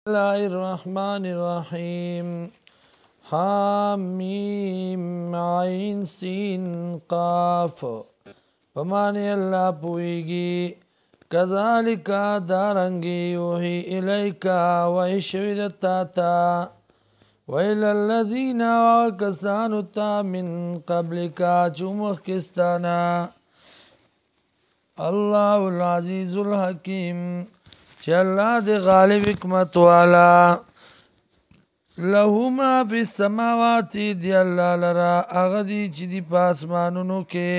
الله الرحمن الرحيم حامیم عین سین قاف پمانے اللہ پوئیگی کذالک دارنگی یوحی الیکا وحشویدتاتا ویل الذین وکسانتا من قبلکا چومخ کستانا اللہ العزیز الحکیم چه اللہ دی غالب حکمت والا له ما فی السماوات دی اللہ لرا اغدی چی دی پاسمانونو کے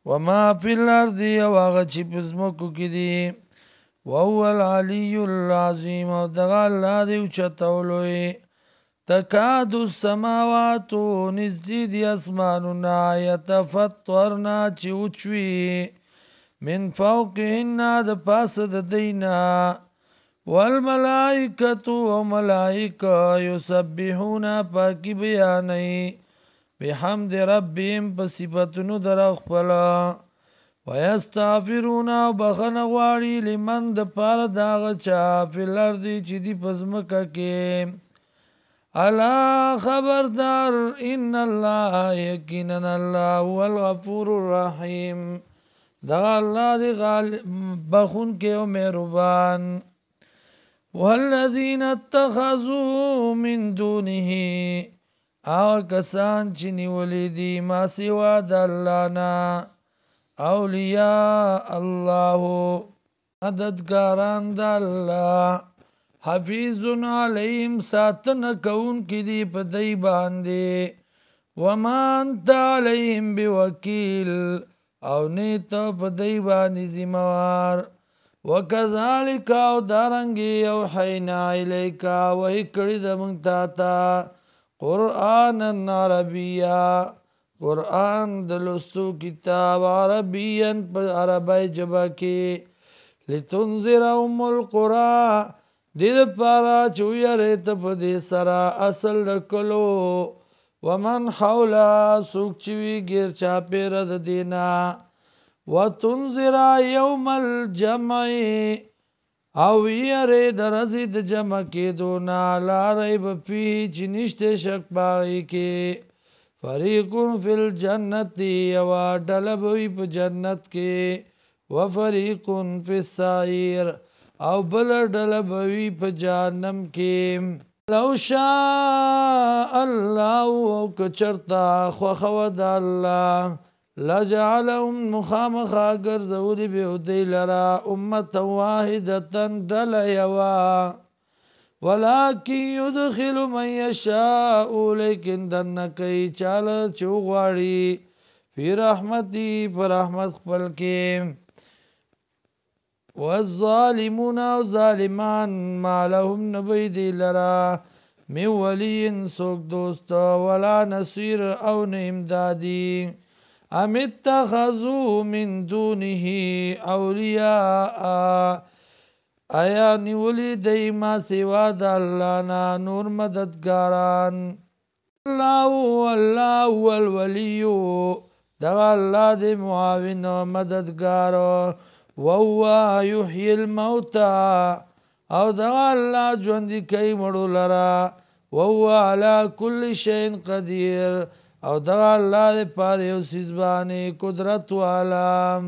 وما فی الارض و اغد چی پزمکو کی دی وهو العلی العظیم و دغا اللہ دی اچتولوی تکاد السماوات نزدی دی اسمانونا یتفطرنا چی اچوی من فوقهن د پاس د دینا والملائکة وملائکة یسبحون پاکی بیانی بحمد ربهم پصفتنو در اخپلا ویستغفرون و بخن غواری لمن د پار داغ چا فی الارض چی دی پزمکا کے الا خبردار ان اللہ یقینن اللہ هو الغفور الرحیم دا اللہ دی بخون کے و مہربان والذین اتخذوا من دونه آغا کسان چنی ولیدی ما سوا دا اللہ نا اولیاء اللہ مددگاران دا اللہ حفیظ علیہم ساتن کون کی دی پا دی باندے وما انت علیہم بوکیل او نیتا پا دی بانی زموار وکذالک او دارنگی اوحینا الیکا وحی کرد منگتاتا قرآن عربیہ قرآن دلستو کتاب عربین پا عربی جبا کے لتنذر القرآ دید پارا چویا ریتا پا دی سرا اصل دکلو ومن حولا سوک چوی گیر چاپی رد دینا وتنذر یوم الجمع او یری درزید جمع کی دونا لا ریب فی چنشت شک باغی کی فریقون فی الجنت و ڈلبوی پا جنت کی وفریقون فی السائر او بل ڈلبوی پا جانم کی لو شاء اللہ او کچرتا خوخود اللہ لجعلهم مخامخا گرزولی بیودی لرا امتا واحدتا دل یوا ولیکن یدخل من یشاء لیکن دنکی چال چوغواری فی رحمتی پر رحمت خپل کے والظالمون و ظالمان ما لهم نبیدی لرا من ولین سوک دوست ولا نصیر او نمدادی ام اتخذوا من دونه اولیاء آیا نیولی دی ما سوا دا اللہ نا نور مددگاران اللہ والولیو دغا اللہ دی معاون مددگار وهو یحیی الموتا او دغا اللہ جوندی کئی مڑو لرا وهو علا کل شین قدیر او دغا اللہ دے پارے و سیزبانی قدرت والا